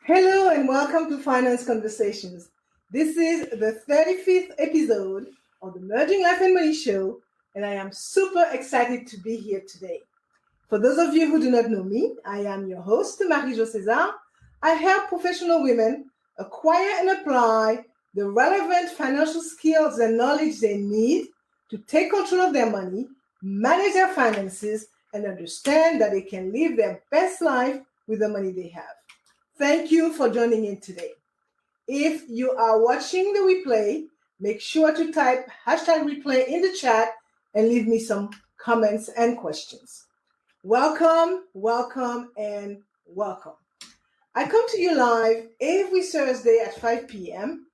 Hello and welcome to Finance Conversations. This is the 35th episode of the Merging Life and Money Show, and I am super excited to be here today. For those of you who do not know me, I am your host, Marie-Jo César. I help professional women acquire and apply the relevant financial skills and knowledge they need to take control of their money, manage their finances, and understand that they can live their best life with the money they have. Thank you for joining in today. If you are watching the replay, make sure to type #replay in the chat and leave me some comments and questions. Welcome, welcome, and welcome. I come to you live every Thursday at 5 p.m.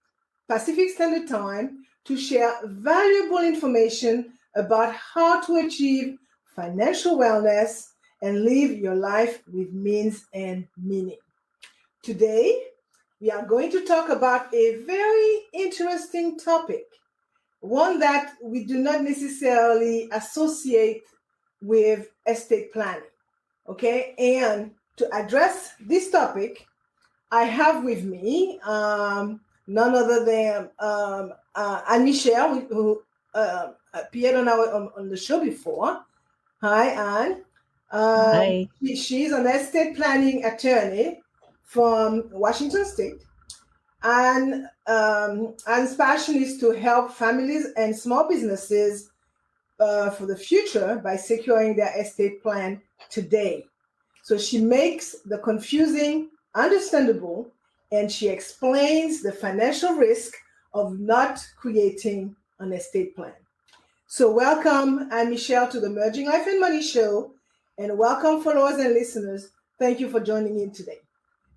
Pacific Standard Time to share valuable information about how to achieve financial wellness and live your life with means and meaning. Today, we are going to talk about a very interesting topic, one that we do not necessarily associate with estate planning, okay? And to address this topic, I have with me none other than AnnMichelle, who appeared on the show before. Hi, Ann. Hi. She's an estate planning attorney from Washington State, and Anne's passion is to help families and small businesses for the future by securing their estate plan today. So she makes the confusing understandable, and she explains the financial risk of not creating an estate plan. So welcome, AnnMichelle, to the Merging Life and Money Show, and welcome followers and listeners. Thank you for joining in today.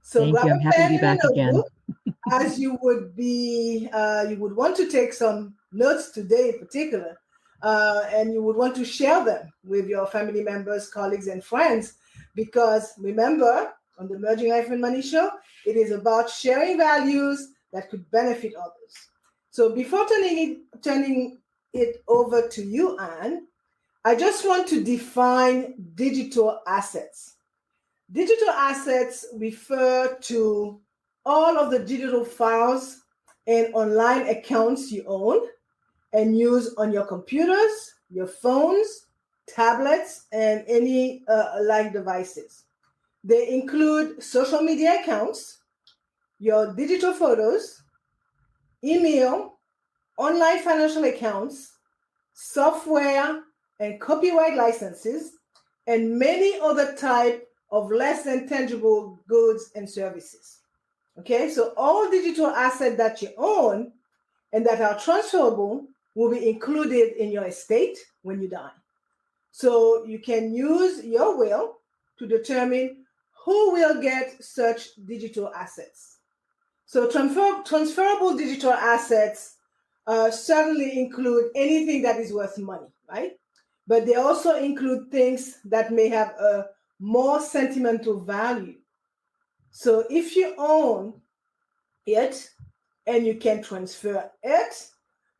So Thank grab you. a I'm happy to pen be and back a again. notebook, as you would want to take some notes today in particular, and you would want to share them with your family members, colleagues, and friends, because remember, on the Merging Life and Money Show, it is about sharing values that could benefit others. So before turning it over to you, Anne, I just want to define digital assets. Digital assets refer to all of the digital files and online accounts you own and use on your computers, your phones, tablets, and any like devices. They include social media accounts, your digital photos, email, online financial accounts, software and copyright licenses, and many other types of less than tangible goods and services. Okay, so all digital assets that you own and that are transferable will be included in your estate when you die. So you can use your will to determine who will get such digital assets. So transferable digital assets certainly include anything that is worth money, right? But they also include things that may have a more sentimental value. So if you own it and you can transfer it,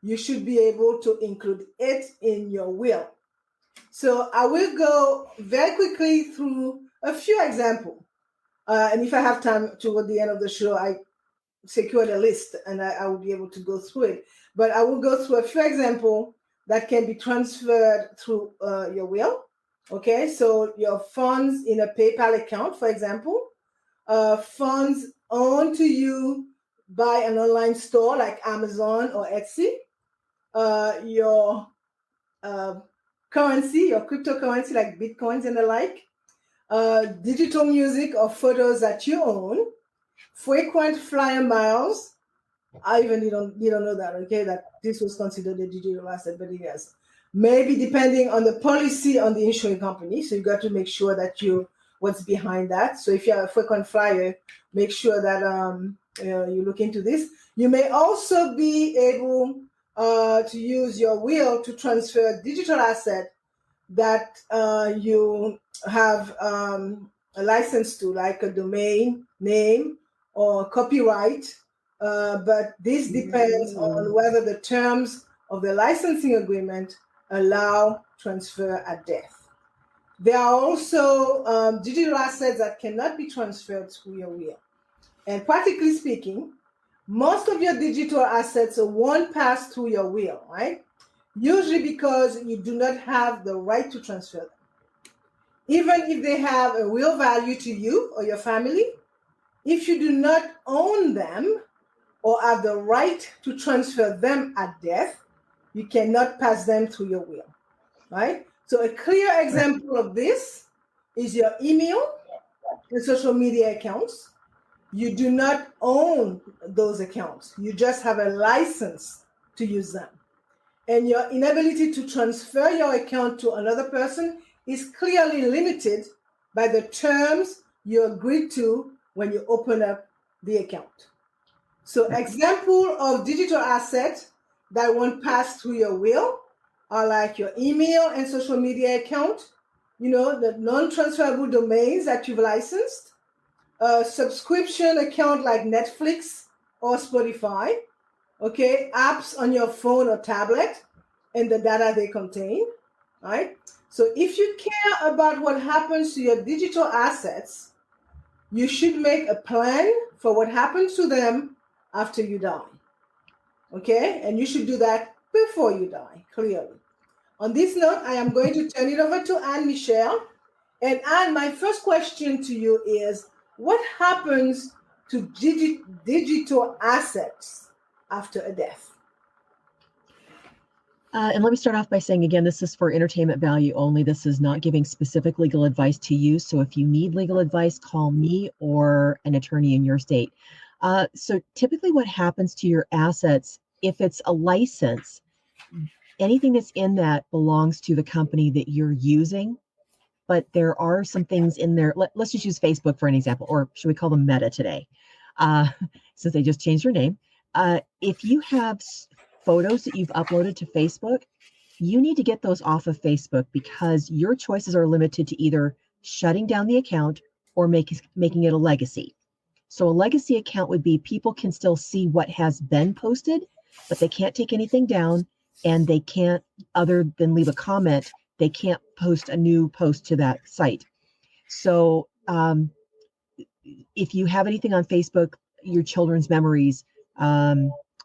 you should be able to include it in your will. So I will go very quickly through a few examples. And if I have time toward the end of the show, I secured a list and I will be able to go through it. But I will go through a few examples that can be transferred through your will. Okay, so your funds in a PayPal account, for example, funds owned to you by an online store like Amazon or Etsy, your currency, your cryptocurrency like Bitcoins and the like, digital music or photos that you own, frequent flyer miles. I even you don't know that, okay, that this was considered a digital asset, but it is. Maybe depending on the policy on the insurance company. So you got to make sure that what's behind that. So if you have a frequent flyer, make sure that you look into this. You may also be able to use your will to transfer digital asset that you have a license to, like a domain name or copyright. But this depends on whether the terms of the licensing agreement allow transfer at death. There are also digital assets that cannot be transferred through your will. And practically speaking, most of your digital assets won't pass through your will, right? Usually because you do not have the right to transfer them. Even if they have a real value to you or your family, if you do not own them or have the right to transfer them at death, you cannot pass them through your will, right? So a clear example of this is your email and social media accounts. You do not own those accounts. You just have a license to use them. And your inability to transfer your account to another person is clearly limited by the terms you agreed to when you open up the account. So example of digital assets that won't pass through your will are like your email and social media account, the non-transferable domains that you've licensed, a subscription account like Netflix or Spotify, okay, apps on your phone or tablet, and the data they contain, right? So if you care about what happens to your digital assets, you should make a plan for what happens to them after you die, okay? And you should do that before you die, clearly. On this note, I am going to turn it over to AnnMichelle. And Anne, my first question to you is, what happens to digital assets after a death? And let me start off by saying, again, this is for entertainment value only. This is not giving specific legal advice to you. So if you need legal advice, call me or an attorney in your state. So typically what happens to your assets, if it's a license, anything that's in that belongs to the company that you're using. But there are some things in there. Let's just use Facebook for an example, or should we call them Meta today, since they just changed their name. If you have photos that you've uploaded to Facebook, you need to get those off of Facebook because your choices are limited to either shutting down the account or making it a legacy. So a legacy account would be people can still see what has been posted, but they can't take anything down, and they can't, other than leave a comment, they can't post a new post to that site. So if you have anything on Facebook, your children's memories, I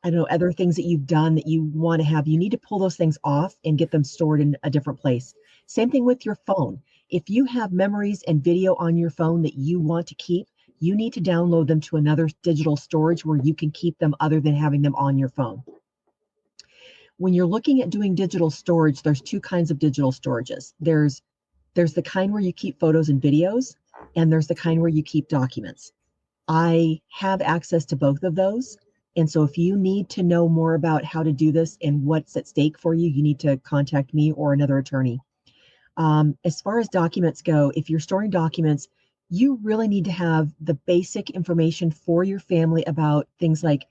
don't know, other things that you've done that you want to have, you need to pull those things off and get them stored in a different place. Same thing with your phone. If you have memories and video on your phone that you want to keep, you need to download them to another digital storage where you can keep them other than having them on your phone. When you're looking at doing digital storage, there's two kinds of digital storages. There's the kind where you keep photos and videos, and there's the kind where you keep documents. I have access to both of those. And so if you need to know more about how to do this and what's at stake for you, you need to contact me or another attorney. As far as documents go, if you're storing documents, you really need to have the basic information for your family about things like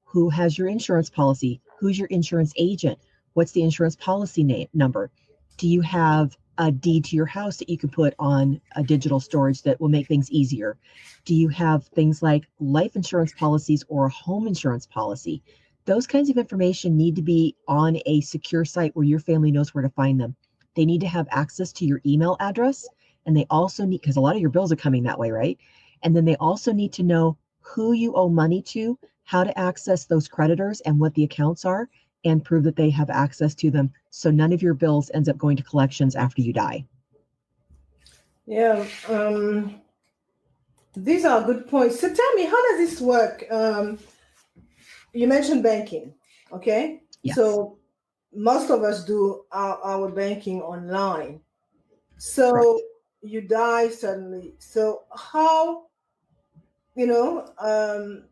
who has your insurance policy, who's your insurance agent, what's the insurance policy number, do you have a deed to your house that you can put on a digital storage that will make things easier? Do you have things like life insurance policies or a home insurance policy? Those kinds of information need to be on a secure site where your family knows where to find them. They need to have access to your email address, and they also need, because a lot of your bills are coming that way, right? And then they also need to know who you owe money to, how to access those creditors and what the accounts are, and prove that they have access to them so none of your bills ends up going to collections after you die. Yeah, these are good points. So tell me, how does this work? You mentioned banking, okay? Yes. So most of us do our banking online. So Correct. You die suddenly. So how the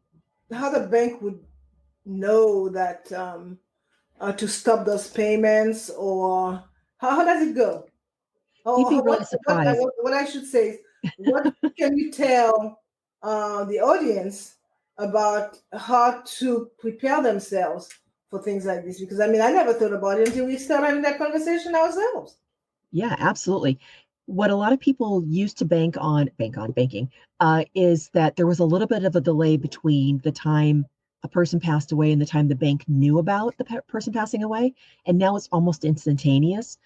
bank would know that to stop those payments, or how does it go? You'd be really surprised. What I should say is, what can you tell the audience about how to prepare themselves for things like this? Because I never thought about it until we started having that conversation ourselves. Yeah, absolutely. What a lot of people used to bank on banking, is that there was a little bit of a delay between the time a person passed away and the time the bank knew about the person passing away. And now it's almost instantaneous,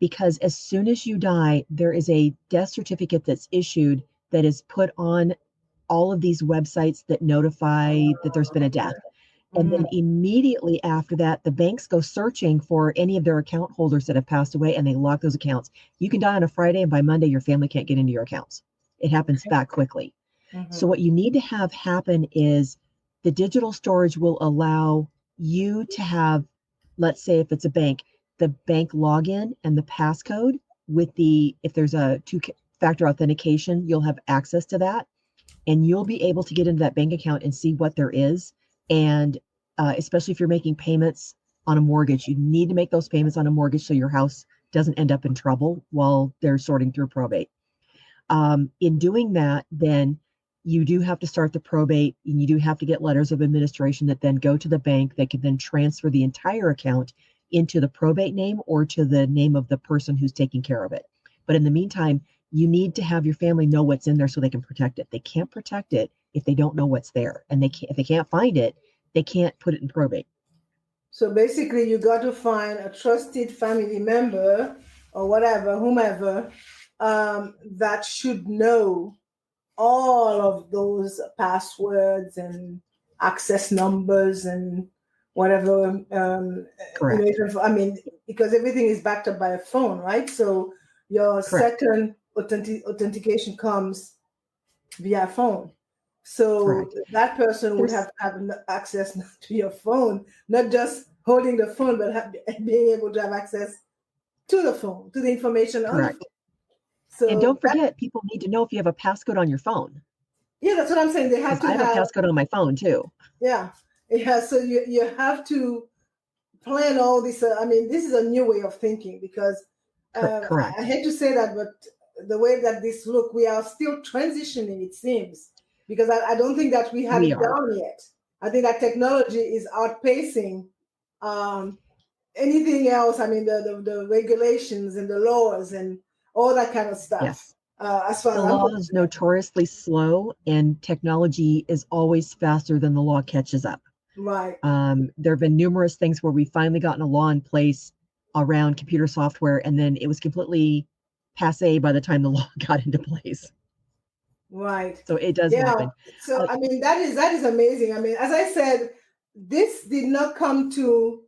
because as soon as you die, there is a death certificate that's issued that is put on all of these websites that notify that there's been a death. And then immediately after that, the banks go searching for any of their account holders that have passed away, and they lock those accounts. You can die on a Friday, and by Monday, your family can't get into your accounts. It happens that quickly. So what you need to have happen is the digital storage will allow you to have, let's say if it's a bank, the bank login and the passcode with if there's a two-factor authentication, you'll have access to that. And you'll be able to get into that bank account and see what there is. And especially if you're making payments on a mortgage, you need to make those payments on a mortgage so your house doesn't end up in trouble while they're sorting through probate. In doing that, then you do have to start the probate, and you do have to get letters of administration that then go to the bank. They can then transfer the entire account into the probate name or to the name of the person who's taking care of it. But in the meantime, you need to have your family know what's in there so they can protect it. They can't protect it if they don't know what's there. And if they can't find it, they can't put it in probate. So basically, you got to find a trusted family member or whatever, whomever, that should know all of those passwords and access numbers and whatever. Correct. Because everything is backed up by a phone, right? So your Correct. second authentication comes via phone. So Correct. that person would have to have access to your phone, not just holding the phone, but being able to have access to the phone, to the information on the phone. So, and don't forget, people need to know if you have a passcode on your phone. Yeah, that's what I'm saying. They have to have a passcode on my phone too. Yeah. So you have to plan all this. This is a new way of thinking because Correct. I hate to say that, but the way that this look, we are still transitioning, it seems, because I don't think that we have it down yet. I think that technology is outpacing anything else. The regulations and the laws and all that kind of stuff. Yes. As far the as law is notoriously slow, and technology is always faster than the law catches up. Right. There have been numerous things where we've finally gotten a law in place around computer software, and then it was completely passé by the time the law got into place. Right. So it does happen. So that is amazing. As I said, this did not come to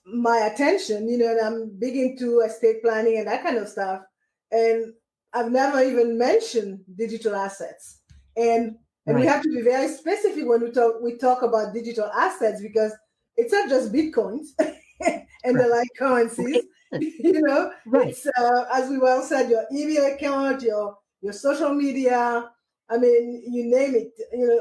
my attention, and I'm big into estate planning and that kind of stuff. And I've never even mentioned digital assets. And we have to be very specific when we talk about digital assets, because it's not just Bitcoins and the like currencies. It's as we well said, your email account, your social media, you name it,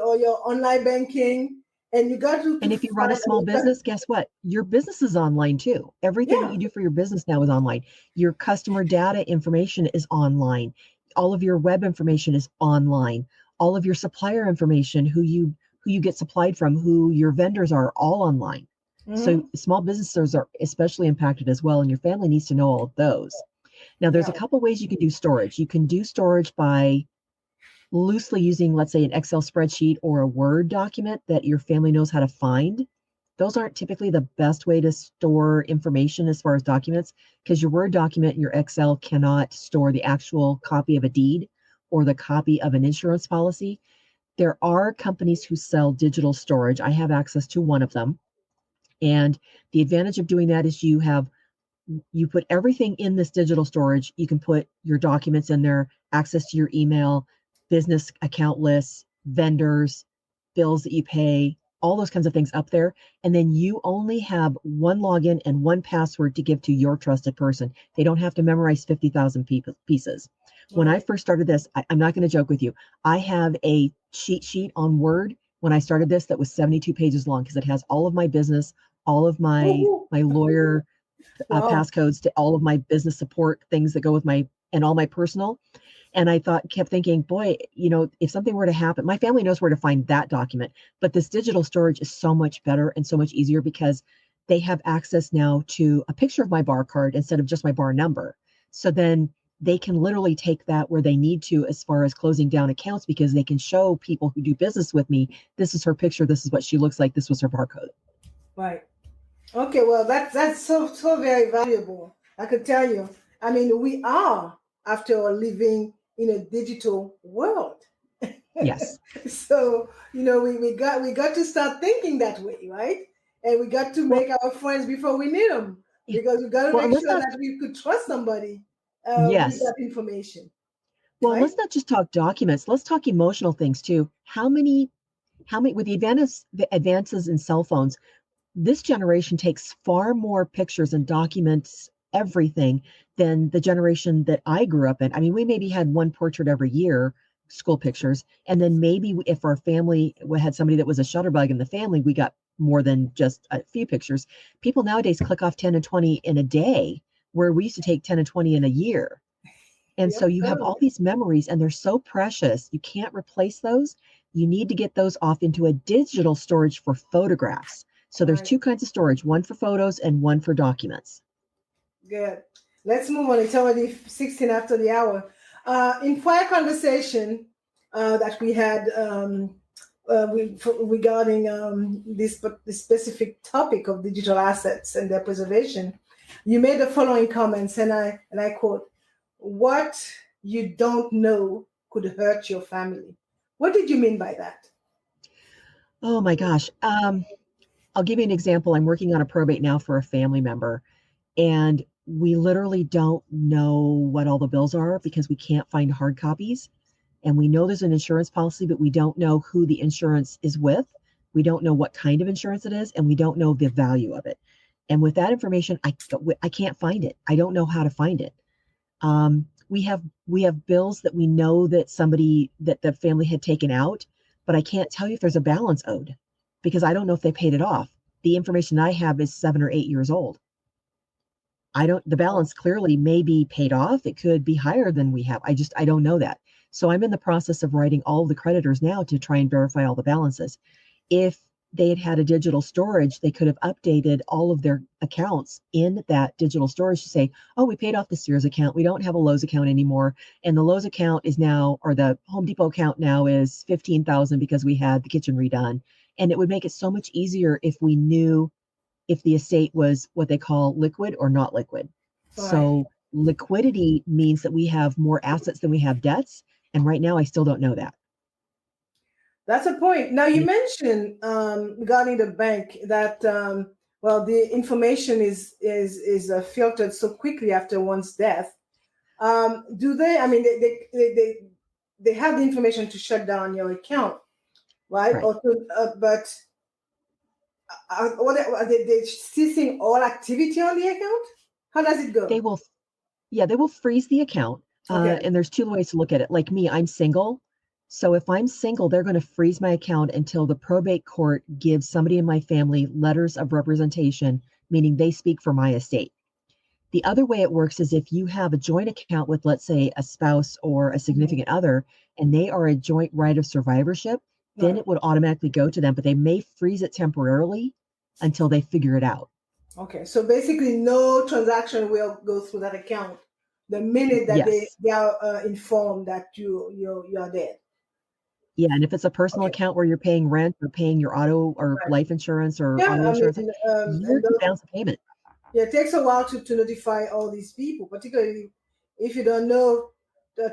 or your online banking. And you got to. And if you run a small business, guess what? Your business is online too. Everything that you do for your business now is online. Your customer data information is online. All of your web information is online. All of your supplier information, who you get supplied from, who your vendors are, all online. So small businesses are especially impacted as well, and your family needs to know all of those. Now, there's a couple ways you can do storage. You can do storage by loosely using, let's say, an Excel spreadsheet or a Word document that your family knows how to find. Those aren't typically the best way to store information as far as documents, because your Word document and your Excel cannot store the actual copy of a deed or the copy of an insurance policy. There are companies who sell digital storage. I have access to one of them. And the advantage of doing that is you put everything in this digital storage. You can put your documents in there, access to your email, business account lists, vendors, bills that you pay, all those kinds of things up there. And then you only have one login and one password to give to your trusted person. They don't have to memorize 50,000 pieces. When I first started this, I'm not going to joke with you. I have a cheat sheet on Word when I started this that was 72 pages long, because it has all of my business, all of my lawyer passcodes to all of my business support things that go with and all my personal. And I kept thinking, boy, if something were to happen, my family knows where to find that document. But this digital storage is so much better and so much easier, because they have access now to a picture of my bar card instead of just my bar number. So then they can literally take that where they need to as far as closing down accounts, because they can show people who do business with me, this is her picture, this is what she looks like, this was her barcode. Right. Okay, well, that's so very valuable. I could tell you. We are, after all, living in a digital world. Yes. So, we got to start thinking that way, right? And we got to Well, make our friends before we need them, yeah. because we got to Well, and make let's sure not. that we could trust somebody with Yes. that information, Well, and right? let's not just talk documents. Let's talk emotional things too. How many with the advances in cell phones, this generation takes far more pictures and documents everything than the generation that I grew up in. I mean, we maybe had one portrait every year, school pictures, and then maybe if our family had somebody that was a shutterbug in the family, we got more than just a few pictures. People nowadays click off 10 and 20 in a day, where we used to take 10 and 20 in a year. And Yep, so you have totally. all these memories and they're so precious. You can't replace those. You need to get those off into a digital storage for photographs. So there's Right. two kinds of storage, one for photos and one for documents. Good. Let's move on. It's already 16 after the hour. In prior conversation that we had regarding this specific topic of digital assets and their preservation, you made the following comments, and I quote, "What you don't know could hurt your family." What did you mean by that? Oh my gosh. I'll give you an example. I'm working on a probate now for a family member, and we literally don't know what all the bills are because we can't find hard copies. And we know there's an insurance policy, but we don't know who the insurance is with. We don't know what kind of insurance it is, and we don't know the value of it. And with that information, I can't find it. I don't know how to find it. We have bills that we know that somebody that the family had taken out, but I can't tell you if there's a balance owed because I don't know if they paid it off. The information I have is 7 or 8 years old. The balance clearly may be paid off. It could be higher than we have. I don't know that. So I'm in the process of writing all the creditors now to try and verify all the balances. If they had had a digital storage, they could have updated all of their accounts in that digital storage to say, oh, we paid off the Sears account. We don't have a Lowe's account anymore. And the Lowe's account is now, or the Home Depot account now is 15,000 because we had the kitchen redone. And it would make it so much easier if we knew if the estate was what they call liquid or not liquid. Right. So liquidity means that we have more assets than we have debts. And right now, I still don't know that. That's a point. Now And you it, mentioned regarding the bank that well, the information is filtered so quickly after one's death. Do they? I mean, they have the information to shut down your account, right? right. But what are they ceasing all activity on the account? How does it They go? will, yeah, they will freeze the account. Okay. And there's two ways to look at it. Like me, I'm single. So if I'm single, they're going to freeze my account until the probate court gives somebody in my family letters of representation, meaning they speak for my estate. The other way it works is if you have a joint account with, let's say, a spouse or a Mhm. significant other, and they are a joint right of survivorship, then Right. it would automatically go to them, but they may freeze it temporarily until they figure it out. Okay. So basically, no transaction will go through that account the minute that they Yes. they are informed that you are dead. Yeah. And if it's a personal Okay. account where you're paying rent or paying your auto or Right. life insurance or Yeah. auto I mean, insurance, years and to those, bounce a payment. yeah, it takes a while to notify all these people, particularly if you don't know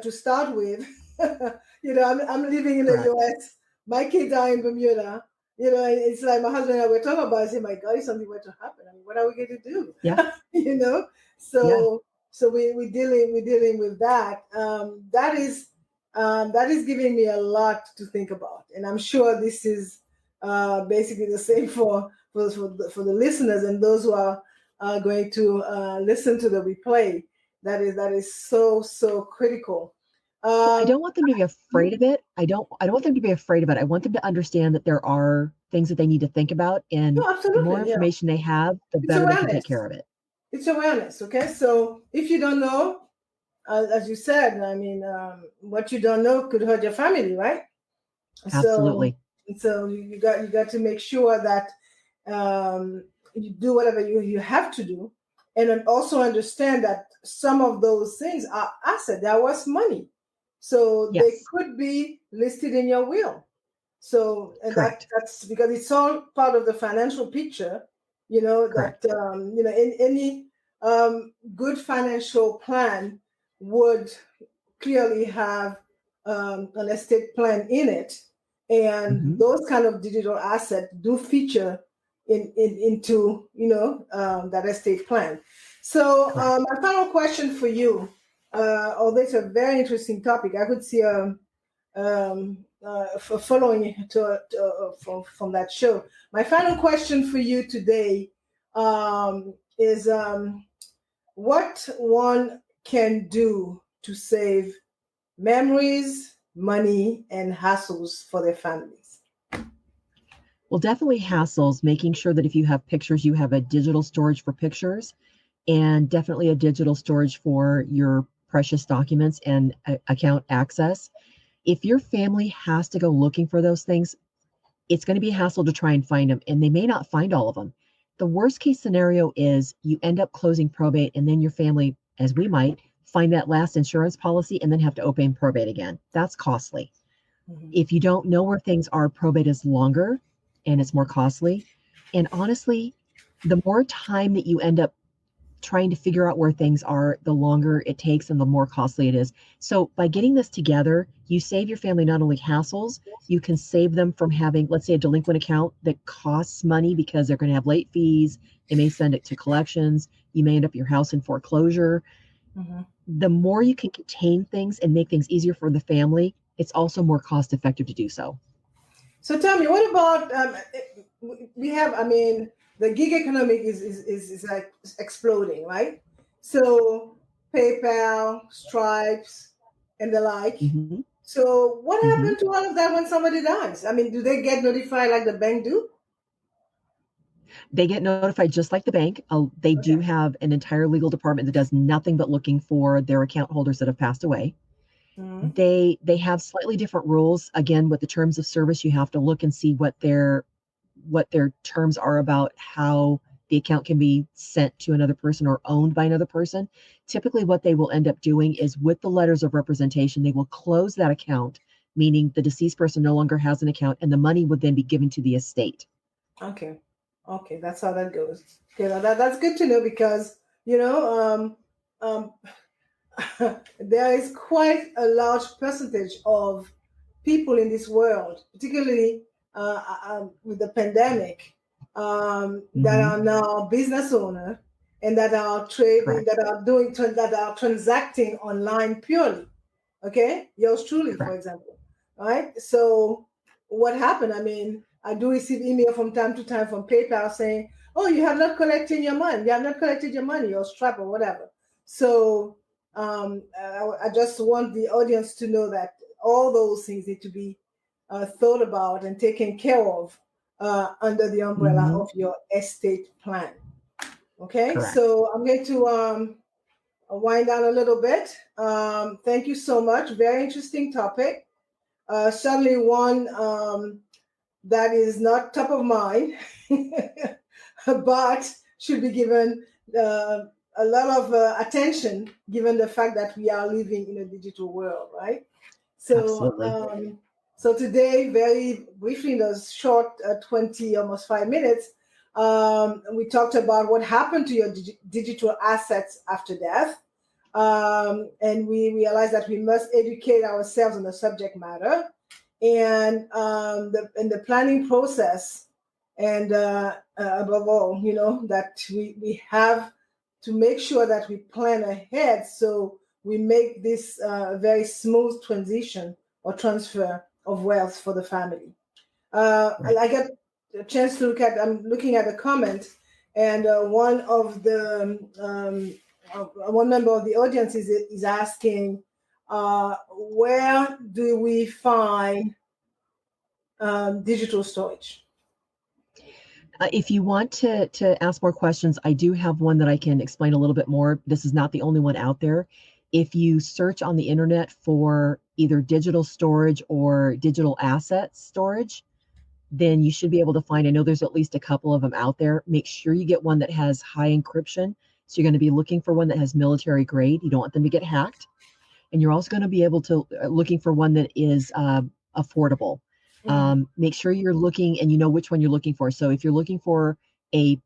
to start with. I'm living in the Correct. US. My kids are in Bermuda. And it's like my husband and I were talking about. I say, my God, if something were to happen, I mean, what are we going to do? Yeah. you know. Yeah. So we're dealing with that. That is giving me a lot to think about, and I'm sure this is basically the same for the listeners and those who are going to listen to the replay. That is so critical. Well, I Um, don't want them to be afraid of it. I don't want them to be afraid of it. I want them to understand that there are things that they need to think about, and no, the more absolutely, yeah. information they have, the It's better they can take care awareness. of it. It's awareness. Okay, so if you don't know, as you said, I mean, what you don't know could hurt your family, right? So, Absolutely. so you got to make sure that you do whatever you have to do, and then also understand that some of those things are assets. That was money, so they Yes. could be listed in your will. So, and Correct. that's because it's all part of the financial picture. That Correct. in any good financial plan would clearly have an estate plan in it, and those kind of digital assets do feature into that estate plan. So my final question for you, although it's a very interesting topic, I could see for following from that show. My final question for you today is what one can do to save memories, money, and hassles for their families. Well, definitely hassles, making sure that if you have pictures, you have a digital storage for pictures, and definitely a digital storage for your precious documents and account access. If your family has to go looking for those things, it's going to be a hassle to try and find them, and they may not find all of them. The worst case scenario is you end up closing probate, and then your family, as we might, find that last insurance policy and then have to open probate again. That's costly. If you don't know where things are, probate is longer and it's more costly. And honestly, the more time that you end up trying to figure out where things are, the longer it takes and the more costly it is. So by getting this together, you save your family not only hassles, you can save them from having, let's say, a delinquent account that costs money because they're going to have late fees. They may send it to collections. You may end up your house in foreclosure. The more you can contain things and make things easier for the family, it's also more cost effective to do so. So tell me, what about we have? I mean, the gig economy is like exploding, right? So PayPal, Stripes, and the like. So what happened to all of that when somebody dies? I mean, do they get notified like the bank do? They get notified just like the bank. They do have an entire legal department that does nothing but looking for their account holders that have passed away. They have slightly different rules. Again, with the terms of service, you have to look and see what their terms are about how the account can be sent to another person or owned by another person. Typically, what they will end up doing is with the letters of representation, they will close that account, meaning the deceased person no longer has an account, and the money would then be given to the estate. Okay, that's how that goes. Okay, that's good to know because there is quite a large percentage of people in this world, particularly with the pandemic, that are now business owner and that are trading, that are transacting online purely. Okay, yours truly, for example, right? So what happened? I mean, I do receive email from time to time from PayPal saying, "Oh, you have not collected your money. You have not collected your money, or Stripe or whatever." So I just want the audience to know that all those things need to be thought about and taken care of under the umbrella of your estate plan. Okay, so I'm going to wind down a little bit. Thank you so much. Very interesting topic. Certainly one that is not top of mind, but should be given a lot of attention given the fact that we are living in a digital world, right? So, so today, very briefly, in a short 20, almost 5 minutes, we talked about what happened to your digital assets after death. And we realized that we must educate ourselves on the subject matter and the planning process. And above all, that we have to make sure that we plan ahead so we make this very smooth transition or transfer of wealth for the family. I got a chance to I'm looking at a comment, and one member of the audience is asking, where do we find digital storage? If you want to ask more questions, I do have one that I can explain a little bit more. This is not the only one out there. If you search on the internet for either digital storage or digital assets storage, then you should be able to find, I know there's at least a couple of them out there. Make sure you get one that has high encryption. So you're going to be looking for one that has military grade. You don't want them to get hacked. And you're also going to be able to looking for one that is affordable. Make sure you're looking and you know which one you're looking for. So if you're looking for a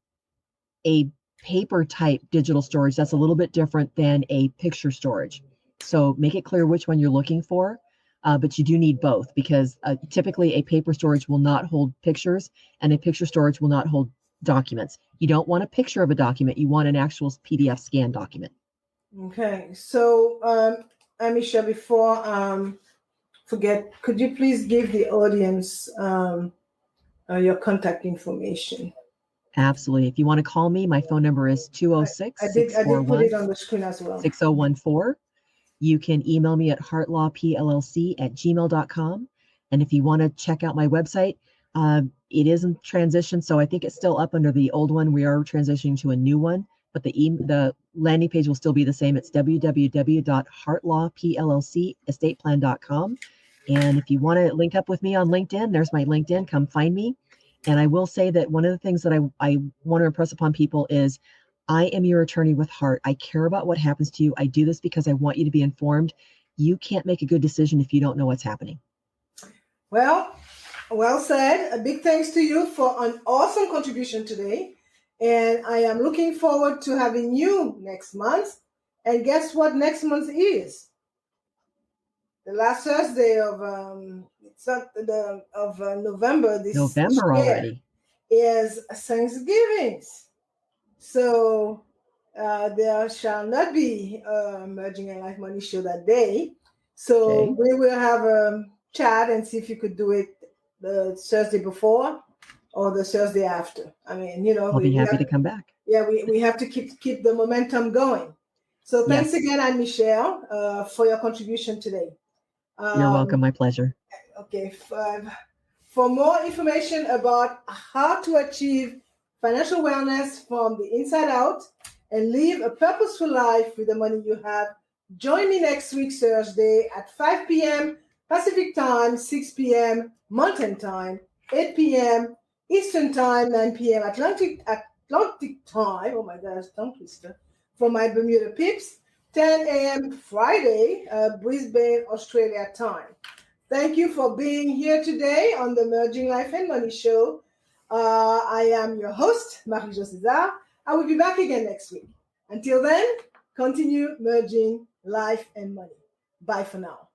paper type digital storage, that's a little bit different than a picture storage. So make it clear which one you're looking for. but you do need both because typically a paper storage will not hold pictures and a picture storage will not hold documents. You don't want a picture of a document. You want an actual PDF scan document. Okay. So, AnnMichelle, before forget, could you please give the audience your contact information? Absolutely. If you want to call me, my phone number is 206 I did put it on the screen as well. 6014. You can email me at heartlawpllc@gmail.com. And if you want to check out my website, it is in transition. So I think it's still up under the old one. We are transitioning to a new one, but the landing page will still be the same. It's www.heartlawpllc.estateplan.com. And if you want to link up with me on LinkedIn, there's my LinkedIn. Come find me. And I will say that one of the things that I want to impress upon people is I am your attorney with heart. I care about what happens to you. I do this because I want you to be informed. You can't make a good decision if you don't know what's happening. Well said. A big thanks to you for an awesome contribution today. And I am looking forward to having you next month. And guess what next month is? The last Thursday of November. November already is Thanksgiving. So there shall not be a Merging and Life Money show that day. So okay. We will have a chat and see if you could do it the Thursday before or the Thursday after. I mean, I'll be happy to come back. Yeah, we have to keep the momentum going. So thanks again, AnnMichelle, for your contribution today. You're welcome. My pleasure. Okay. For more information about how to achieve financial wellness from the inside out and live a purposeful life with the money you have, join me next week, Thursday at 5 p.m. Pacific Time, 6 p.m. Mountain Time, 8 p.m. Eastern Time, 9 p.m. Atlantic Time. Oh my gosh, tongue twister. For my Bermuda peeps, 10 a.m. Friday, Brisbane, Australia time. Thank you for being here today on the Merging Life and Money Show. I am your host, Marie-Jo César. I will be back again next week. Until then, continue merging life and money. Bye for now.